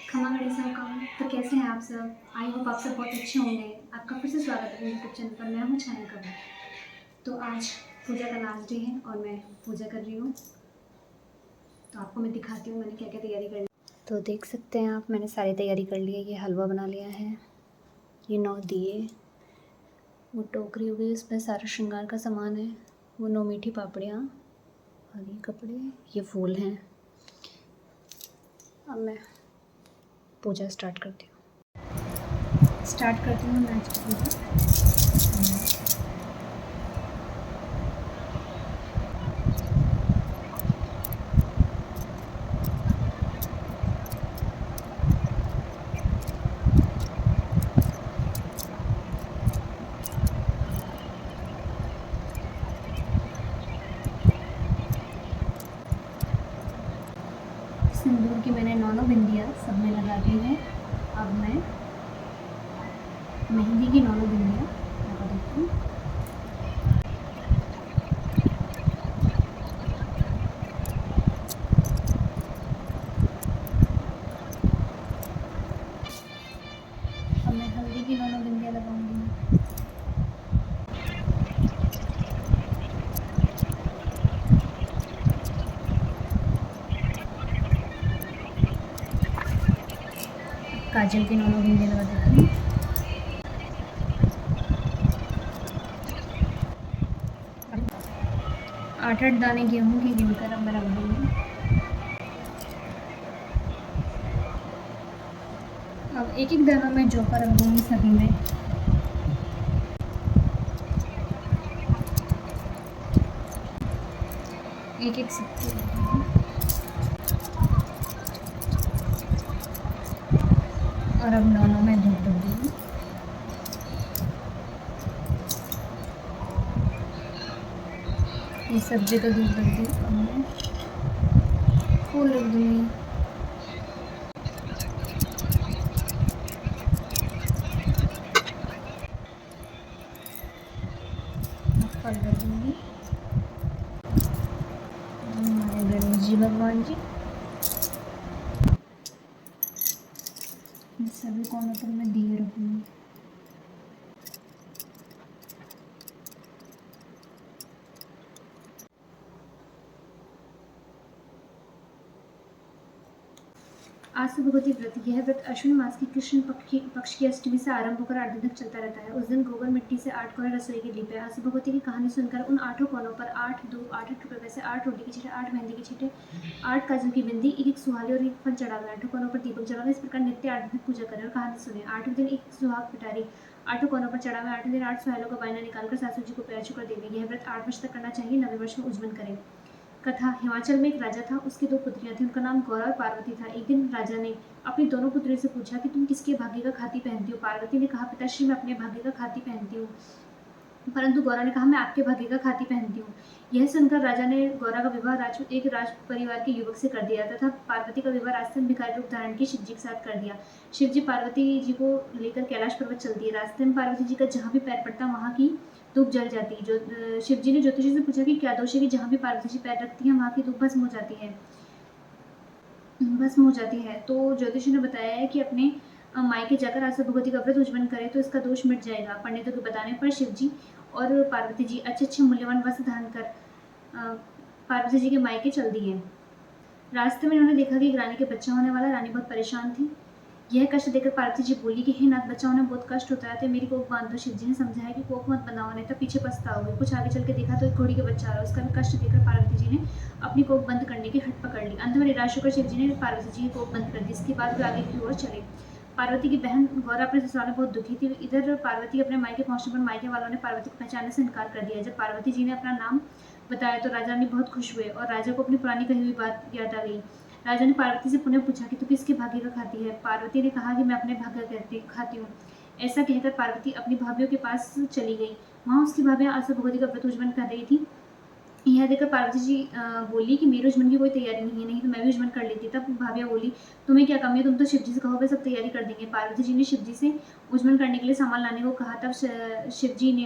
खमा गणेश कम। तो कैसे हैं आप सब? आई होप आप सब बहुत अच्छे होंगे। आपका फिर से स्वागत है मेरे यूट्यूब चैनल पर। मैं हूँ छाया कबीर। तो आज पूजा का लास्ट डे है और मैं पूजा कर रही हूँ। तो आपको मैं दिखाती हूँ मैंने क्या क्या तैयारी कर ली। तो देख सकते हैं आप, मैंने सारी तैयारी कर ली है। ये हलवा बना लिया है, ये 9 दिए, वो टोकरी हो गई, उसमें सारा श्रृंगार का सामान है, वो 9 मीठी पापड़ियाँ और ये कपड़े, ये फूल हैं। अब मैं पूजा स्टार्ट करती हूँ मैं आज की पूजा। सिंदूर की मैंने 9 बिंदियाँ सब में लगा दी है। अब मैं मेहंदी की 9 बिंदियाँ लगा देती हूँ। अब मैं हल्दी की 9 बिंदियाँ लगाऊंगी। काजल की 9 बिंदियाँ लगा देती हूँ। आठ दाने गेहूँ की गिनकर अब मैं रख दूँगी। अब एक एक दाना मैं जौ का रख दूँगी सभी में। एक एक सबको रख दूँगी। और अब 9 में धूप रख दूँगी। ये सब जगह धूप रख दी। अब मैं फूल रख दूँगी। फल रख दूँगी। हमारे गणेश जी भगवान जी, सभी कोनों पर मैं दिए रखूँगी। आज से भगवती व्रत। यह व्रत अश्विन मास की कृष्ण पक्ष की अष्टमी से आरंभ होकर 8 दिन तक चलता रहता है। उस दिन गोबर मिट्टी से 8 कोने रसोई के दीप है। आज भगवती की कहानी सुनकर उन 8 कोनों पर 8 दूब, 8 टुकड़े वैसे 8 रोटी के छींटे, 8 मेहंदी के छींटे, 8 काजू की बिंदी, एक सुहाली और एक फल चढ़ावे, 8 कोनों पर दीपक जलावे। इस प्रकार नित्य 8 दिन पूजा करें और कहानी सुने। 8वें दिन एक सुहाग पिटारी 8 कोनों पर चढ़ावे। 8वें दिन 8 सुहालों का बायना निकालकर सासू जी को पैर छूकर देवे। यह व्रत 8 वर्ष तक करना चाहिए। 9वें वर्ष में उज्जवल करें। कथा। हिमाचल में एक राजा था, उसकी 2 पुत्रियां थीं। उनका नाम गौरा और पार्वती था। एक दिन राजा ने अपनी दोनों पुत्रियों से पूछा कि तुम किसके भाग्य का खाती पहनती हो? पार्वती ने कहा, पिताश्री मैं अपने भाग्य का खाती पहनती हूँ। परंतु गौरा ने कहा, मैं आपके भाग्य का खाती पहनती हूँ। यह सुनकर राजा ने गौरा का विवाह एक राज परिवार के युवक से कर दिया तथा पार्वती का विवाह रास्ते में भिखारी रूप धारण की शिवजी के साथ कर दिया। शिवजी पार्वती जी को लेकर कैलाश पर्वत चल दिए। रास्ते में पार्वती जी का जहाँ भी पैर पड़ता वहाँ की धूप जल जाती। जो शिवजी ने ज्योतिषी से पूछा कि क्या दोष है कि जहाँ भी पार्वती जी पैर रखती है वहाँ की धूप भस्म हो जाती है। तो ज्योतिषी ने बताया है कि अपने मायके जाकर आज से भगवती का व्रत उज्जवल करे तो इसका दोष मिट जाएगा। पंडितों के बताने पर शिवजी और पार्वती जी अच्छे मूल्यवान वस्त्र धारण कर पार्वती जी के मायके चल दिए। रास्ते में उन्होंने देखा कि एक रानी के बच्चा होने वाला। रानी बहुत परेशान थी। यह कष्ट देखकर पार्वती जी बोली कि हे नाथ, बच्चा होने में बहुत कष्ट होता है तो मेरी कोख बांध दो। शिवजी ने समझाया कि कोख मत बनाओ नहीं तो पीछे पछताओगे। कुछ आगे चल के देखा तो एक घोड़ी का बच्चा आ रहा। उसका भी कष्ट देखकर पार्वती जी ने अपनी कोख बंद करने की हट पकड़ ली। अंत में निराश होकर शिवजी ने पार्वती जी की कोख बंद कर दी। इसके बाद वे आगे की ओर चले। पार्वती की बहन गौरा अपने ससुराल में बहुत दुखी थी। इधर पार्वती अपने मायके पहुंचने पर मायके वालों ने पार्वती को पहचानने से इनकार कर दिया। जब पार्वती जी ने अपना नाम बताया तो राजा ने बहुत खुश हुए और राजा को अपनी पुरानी कही हुई बात याद आ गई। राजा ने पार्वती से पुनः पूछा कि तू किसके भाग्य का खाती है? पार्वती ने कहा कि मैं अपने भाग्य का खाती हूँ। ऐसा कहकर पार्वती अपनी भाभीियों के पास चली गई। वहाँ उसकी भाभियाँ आशा भगवती का व्रत उज्जवल कर रही थी। यह देखकर पार्वती जी बोली कि मेरे उज्जवल की कोई तैयारी नहीं तो मैं भी उज्जवल कर लेती। तब भाभिया बोली, तुम्हें क्या कमी है? तुम तो शिवजी से कहो, वे सब तैयारी कर देंगे। पार्वती जी ने शिवजी से उज्जवल करने के लिए सामान लाने को कहा। तब शिवजी ने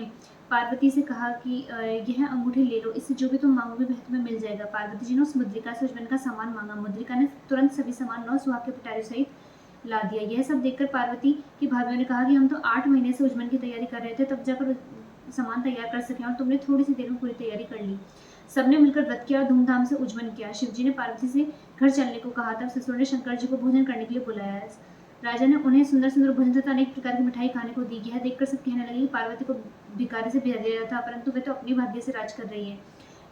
पार्वती से कहा कि यह अंगूठी ले लो, इससे जो भी तुम मांगोगे वह तुम्हें मिल जाएगा। पार्वती जी ने उस मुद्रिका से उज्जवल का सामान मांगा। मुद्रिका ने तुरंत सभी सामान 9 सुहाग के पिटारे सहित ला दिया। यह सब देखकर पार्वती की भाभीयों ने कहा कि हम तो 8 महीने से उजमन की तैयारी कर रहे थे, तब जाकर सामान तैयार कर सके और तुमने थोड़ी सी देर में पूरी तैयारी कर ली। सबने मिलकर व्रत किया और धूमधाम से उजमन किया। शिवजी ने पार्वती से घर चलने को कहा। तब ससुर ने शंकर जी को भोजन करने के लिए बुलाया। राजा ने उन्हें सुंदर सुंदर भोजन तथा अनेक प्रकार की मिठाई खाने को दी। यह देखकर सब कहने लगे कि पार्वती को भिखारी से भेज दिया था, परंतु वह तो अपनी भाग्य से राज कर रही है।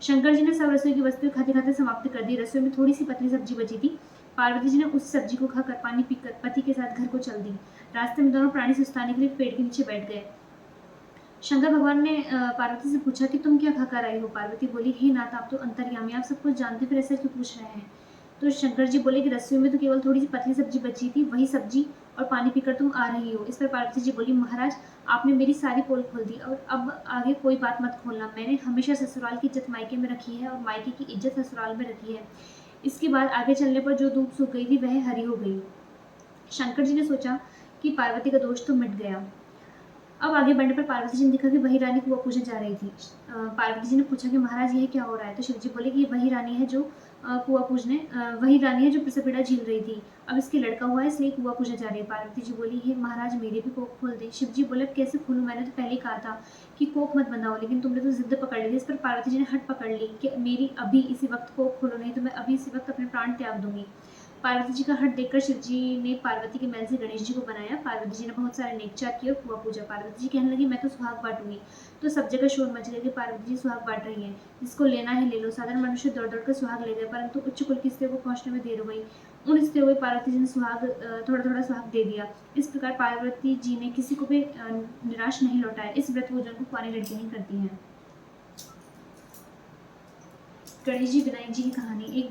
शंकर जी ने सब रसोई की वस्तुएं खाते खाते समाप्त कर दी। रसोई में थोड़ी सी पतली सब्जी बची थी। पार्वती जी ने उस सब्जी को खाकर पानी पीकर पति के साथ घर को चल दी। रास्ते में दोनों प्राणी सुस्ताने के लिए पेड़ के नीचे बैठ गए। शंकर भगवान ने पार्वती से पूछा कि तुम क्या खाकर आई हो। पार्वती बोली, हे नाथ, आप तो अंतर्यामी, आप सब कुछ जानते, फिर ऐसा क्यों पूछ रहे हैं। तो शंकर जी बोले कि रसोई में तो केवल थोड़ी सी पतली सब्जी बची थी, वही सब्जी और पानी पीकर तुम आ रही हो। इस पर पार्वती जी बोली, महाराज, आपने मेरी सारी पोल खोल दी और अब आगे कोई बात मत खोलना। मैंने हमेशा ससुराल की इज्जत मायके में रखी है और मायके की इज्जत ससुराल में रखी है। इसके बाद आगे चलने पर जो दूध सूख गई थी वह हरी हो गई। शंकर जी ने सोचा कि पार्वती का दोष तो मिट गया। अब आगे बढ़ने पर पार्वती जी ने देखा कि वही रानी कुआं पूजने जा रही थी। पार्वती जी ने पूछा कि महाराज, यह क्या हो रहा है। तो शिव जी बोले कि वही रानी है जो कुआं पूजने वही रानी है जो प्रसपीड़ा झील रही थी। अब इसके लड़का हुआ है, इसलिए कुआं पूजने जा रही है। पार्वती जी बोली, हे महाराज, मेरे भी कोख खोल दे। शिव जी बोले, कैसे खोलूं, मैंने तो पहले ही कहा था कि कोख मत बंधाओ, लेकिन तुमने तो जिद पकड़ ली थी। इस पर पार्वती जी ने हट पकड़ ली कि मेरी अभी इसी वक्त कोख खोलो, नहीं तो मैं अभी इसी वक्त अपने प्राण त्याग दूंगी। पार्वती जी का हट देखकर शिव जी ने पार्वती के महल से गणेश जी को बनाया। पार्वती जी ने बहुत सारे नेकचार किए और कुआं पूजा। पार्वती जी कहने लगी, मैं तो सुहाग बांटूंगी। तो सब जगह शोर मच गया कि पार्वती जी सुहाग बांट रही है, जिसको लेना है ले लो। साधारण मनुष्य दौड़ दौड़ कर सुहाग ले गए, परंतु उच्च कुल की स्त्रियों को पहुंचने में देर हो गई। उन स्त्रियों को पार्वती जी ने सुहाग थोड़ा थोड़ा सुहाग दे दिया। इस प्रकार पार्वती जी ने किसी को भी निराश नहीं लौटाया। इस व्रत भोजन को कुंवारी लड़कियां ही करती हैं। गणेश जी विनायक जी की कहानी।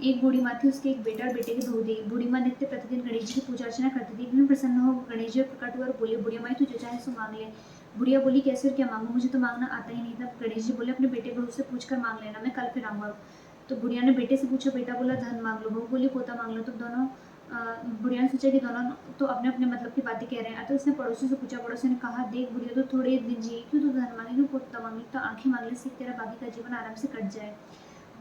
एक बूढ़ी माँ थी, उसके एक बेटा और बेटे के दो थे। बूढ़ी माँ नित्य प्रतिदिन गणेश जी की पूजा अर्चना करती थी। एक दिन प्रसन्न हो गणेश जी और प्रकट हुए और बोले, बुढ़िया माई, तू जो चाहे सो मांग ले। बुढ़िया बोली, कैसे और क्या मांगू, मुझे तो मांगना आता ही नहीं था। गणेश जी बोले, अपने बेटे बहू से पूछ कर मांग लेना, मैं कल फिर आऊंगा। तो बुढ़िया ने बेटे से पूछा, बेटा बोला धन मांग लो, बहू बोली पोता मांग लो। तो दोनों बुढ़िया ने सोचा कि दोनों तो अपने अपने मतलब की बातें कह रहे हैं। तो उसने पड़ोसी से पूछा। पड़ोसी ने कहा, देख बुढ़िया, तो थोड़े दिन जी, क्यों तू धन मांगे, क्यों पोता मांगे, तो आंखें मांग ले, सीख तेरा बाकी का जीवन आराम से कट जाए।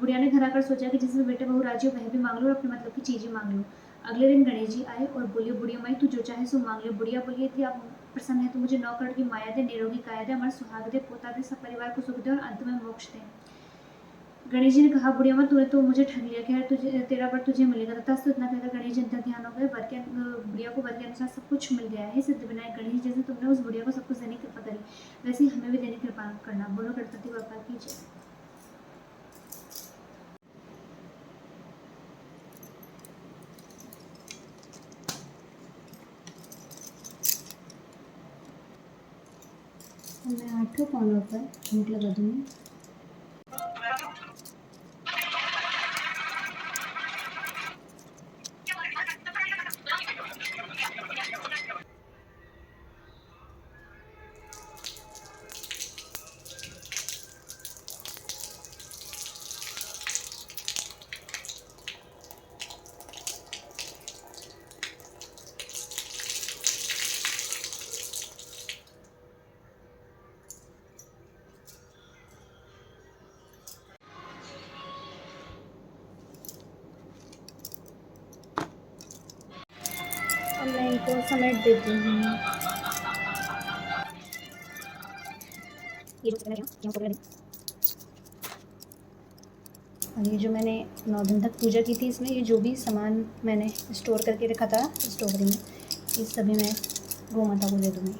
बुढ़िया ने घर आकर सोचा कि जिसमें बेटे बहू राजी हो वह भी मांग लो और अपने मतलब की चीजें मांग लो। अगले दिन गणेश जी आए और बोले, बुढ़िया माई, तू जो चाहे सो मांग ले। बुढ़िया बोली, यदि आप प्रसन्न है तो मुझे 9 करोड़ की माया दे, निरोगी काया दे, अमर सुहाग दे, पोता दे, सब परिवार को सुख दे और अंत में मोक्ष दे। गणेश जी ने कहा, बुढ़िया माँ, तूने तो मुझे ठग लिया, खैर तुझे तेरा वर तुझे मिलेगा। तथा इतना कहकर गणेश जी अंतर ध्यान हो गए। बुढ़िया को वर के अनुसार सब कुछ मिल गया है। सिद्ध विनायक गणेश, जैसे तुमने उस बुढ़िया को सब कुछ देने की कृपा करी, वैसे ही हमें भी देने की कृपा करना। बोलो गणपति बप्पा की जय। मैं 8 कॉर्नर पर हीट लगा दूंगी। अब मैं इनको समेट देती हूँ। और ये जो मैंने 9 दिन तक पूजा की थी, इसमें ये जो भी सामान मैंने स्टोर करके रखा था स्टोर में, ये सभी मैं गौ माता को दे दूँगी।